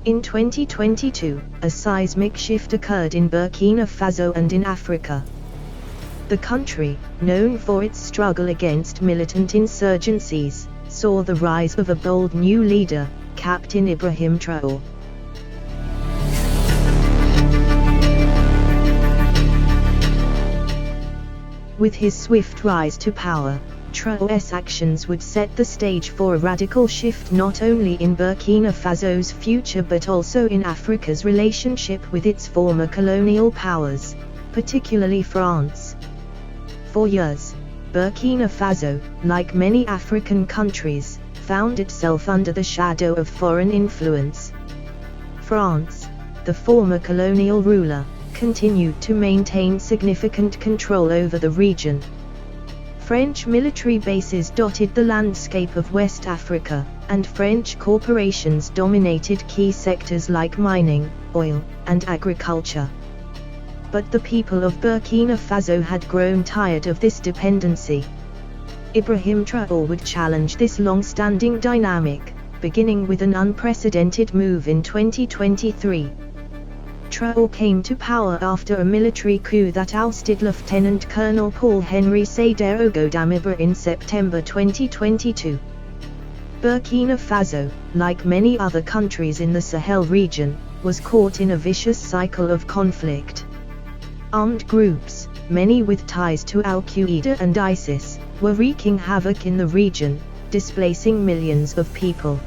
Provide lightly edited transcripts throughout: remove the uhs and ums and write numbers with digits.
In 2022, a seismic shift occurred in Burkina Faso and in Africa. The country, known for its struggle against militant insurgencies, saw the rise of a bold new leader, Captain Ibrahim Traoré. With his swift rise to power, Traoré's actions would set the stage for a radical shift not only in Burkina Faso's future but also in Africa's relationship with its former colonial powers, particularly France. For years, Burkina Faso, like many African countries, found itself under the shadow of foreign influence. France, the former colonial ruler, continued to maintain significant control over the region. French military bases dotted the landscape of West Africa, and French corporations dominated key sectors like mining, oil, and agriculture. But the people of Burkina Faso had grown tired of this dependency. Ibrahim Traoré would challenge this long-standing dynamic, beginning with an unprecedented move in 2023. Traoré came to power after a military coup that ousted Lieutenant Colonel Paul-Henri Sandaogo Damiba in September 2022. Burkina Faso, like many other countries in the Sahel region, was caught in a vicious cycle of conflict. Armed groups, many with ties to Al-Qaeda and ISIS, were wreaking havoc in the region, displacing millions of people.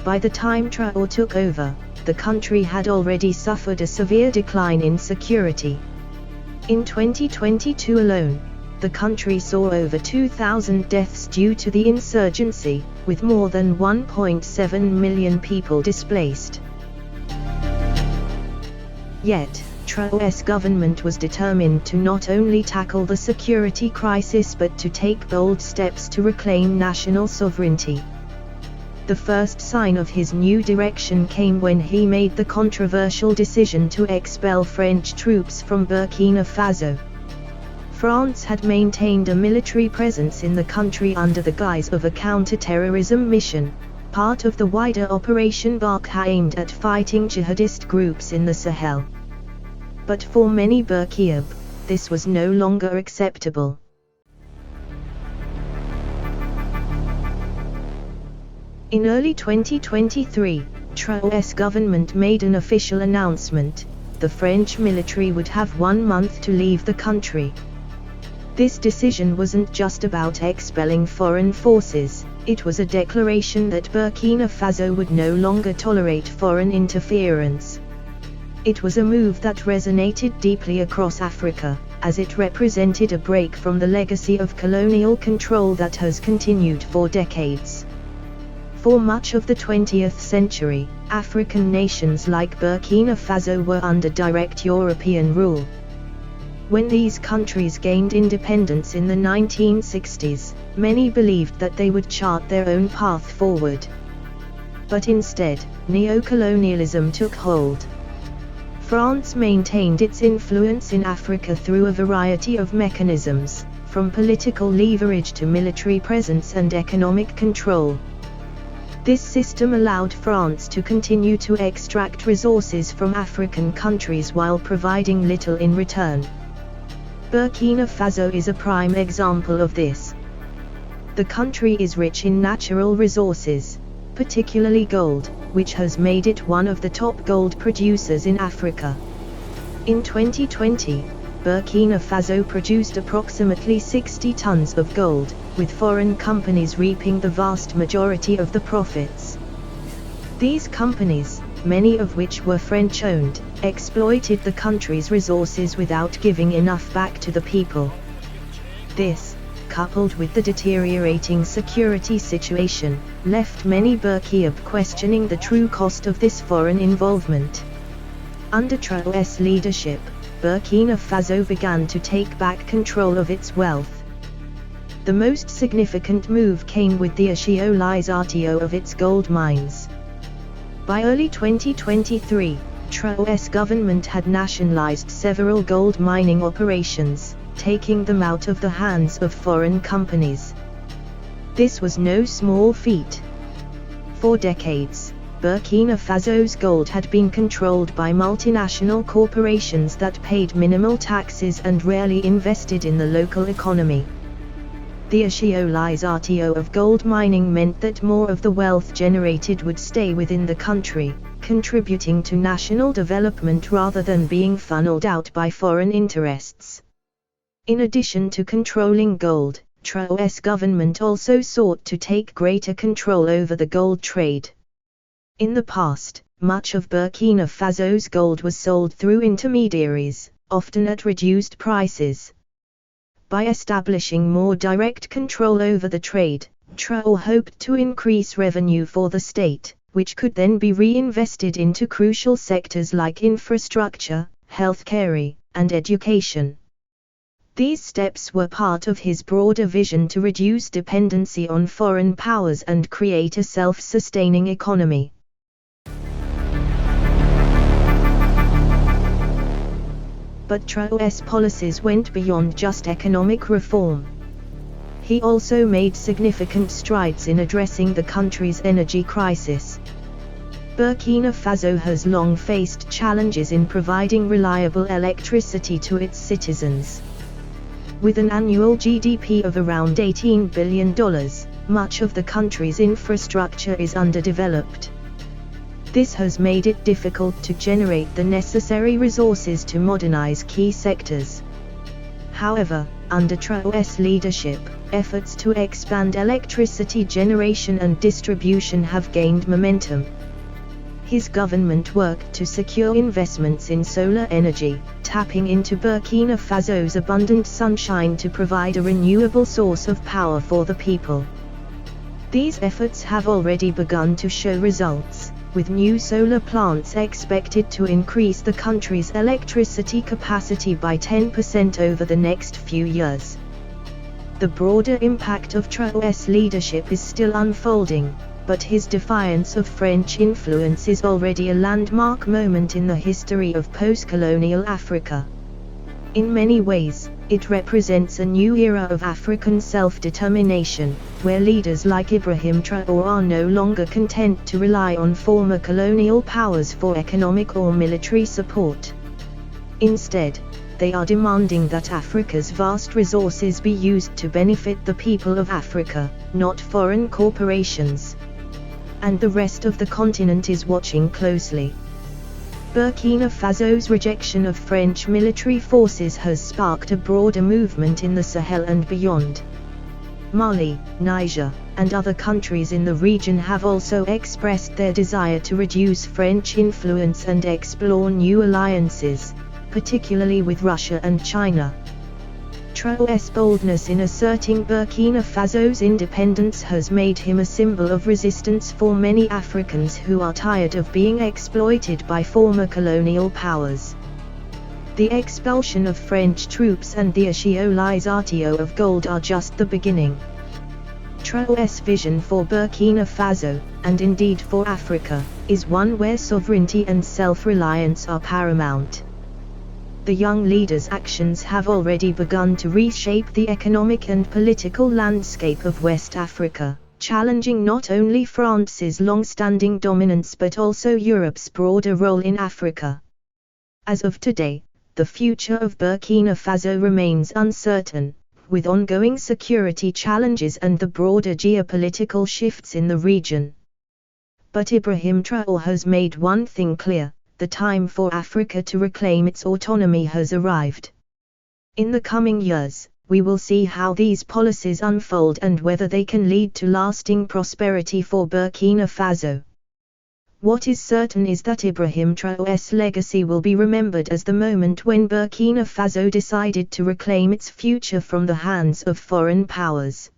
By the time Traoré took over, the country had already suffered a severe decline in security. In 2022 alone, the country saw over 2,000 deaths due to the insurgency, with more than 1.7 million people displaced. Yet, Traoré's government was determined to not only tackle the security crisis but to take bold steps to reclaim national sovereignty. The first sign of his new direction came when he made the controversial decision to expel French troops from Burkina Faso. France had maintained a military presence in the country under the guise of a counter-terrorism mission, part of the wider Operation Barkhane aimed at fighting jihadist groups in the Sahel. But for many Burkinabé, this was no longer acceptable. In early 2023, Traoré's government made an official announcement: the French military would have 1 month to leave the country. This decision wasn't just about expelling foreign forces, it was a declaration that Burkina Faso would no longer tolerate foreign interference. It was a move that resonated deeply across Africa, as it represented a break from the legacy of colonial control that has continued for decades. For much of the 20th century, African nations like Burkina Faso were under direct European rule. When these countries gained independence in the 1960s, many believed that they would chart their own path forward. But instead, neocolonialism took hold. France maintained its influence in Africa through a variety of mechanisms, from political leverage to military presence and economic control. This system allowed France to continue to extract resources from African countries while providing little in return. Burkina Faso is a prime example of this. The country is rich in natural resources, particularly gold, which has made it one of the top gold producers in Africa. In 2020, Burkina Faso produced approximately 60 tons of gold, with foreign companies reaping the vast majority of the profits. These companies, many of which were French-owned, exploited the country's resources without giving enough back to the people. This, coupled with the deteriorating security situation, left many Burkinabé questioning the true cost of this foreign involvement. Under Traoré's leadership, Burkina Faso began to take back control of its wealth. The most significant move came with the nationalisation of its gold mines. By early 2023, Traoré's government had nationalized several gold mining operations, taking them out of the hands of foreign companies. This was no small feat. For decades, Burkina Faso's gold had been controlled by multinational corporations that paid minimal taxes and rarely invested in the local economy. The achiolizatio of gold mining meant that more of the wealth generated would stay within the country, contributing to national development rather than being funneled out by foreign interests. In addition to controlling gold, Traoré's government also sought to take greater control over the gold trade. In the past, much of Burkina Faso's gold was sold through intermediaries, often at reduced prices. By establishing more direct control over the trade, Traoré hoped to increase revenue for the state, which could then be reinvested into crucial sectors like infrastructure, healthcare, and education. These steps were part of his broader vision to reduce dependency on foreign powers and create a self-sustaining economy. But Traoré's policies went beyond just economic reform. He also made significant strides in addressing the country's energy crisis. Burkina Faso has long faced challenges in providing reliable electricity to its citizens. With an annual GDP of around $18 billion, much of the country's infrastructure is underdeveloped. This has made it difficult to generate the necessary resources to modernize key sectors. However, under Traoré's leadership, efforts to expand electricity generation and distribution have gained momentum. His government worked to secure investments in solar energy, tapping into Burkina Faso's abundant sunshine to provide a renewable source of power for the people. These efforts have already begun to show results, with new solar plants expected to increase the country's electricity capacity by 10% over the next few years. The broader impact of Traoré's leadership is still unfolding, but his defiance of French influence is already a landmark moment in the history of post-colonial Africa. In many ways, it represents a new era of African self-determination, where leaders like Ibrahim Traoré are no longer content to rely on former colonial powers for economic or military support. Instead, they are demanding that Africa's vast resources be used to benefit the people of Africa, not foreign corporations. And the rest of the continent is watching closely. Burkina Faso's rejection of French military forces has sparked a broader movement in the Sahel and beyond. Mali, Niger, and other countries in the region have also expressed their desire to reduce French influence and explore new alliances, particularly with Russia and China. Traoré's boldness in asserting Burkina Faso's independence has made him a symbol of resistance for many Africans who are tired of being exploited by former colonial powers. The expulsion of French troops and the achiolizatio of gold are just the beginning. Traoré's vision for Burkina Faso, and indeed for Africa, is one where sovereignty and self-reliance are paramount. The young leader's actions have already begun to reshape the economic and political landscape of West Africa, challenging not only France's long-standing dominance but also Europe's broader role in Africa. As of today, the future of Burkina Faso remains uncertain, with ongoing security challenges and the broader geopolitical shifts in the region. But Ibrahim Traoré has made one thing clear: the time for Africa to reclaim its autonomy has arrived. In the coming years, we will see how these policies unfold and whether they can lead to lasting prosperity for Burkina Faso. What is certain is that Ibrahim Traoré's legacy will be remembered as the moment when Burkina Faso decided to reclaim its future from the hands of foreign powers.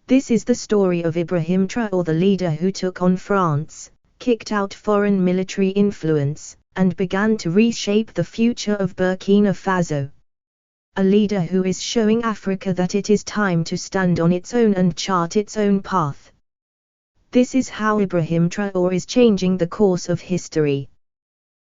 This is the story of Ibrahim Traoré, the leader who took on France, kicked out foreign military influence, and began to reshape the future of Burkina Faso. A leader who is showing Africa that it is time to stand on its own and chart its own path. This is how Ibrahim Traoré is changing the course of history.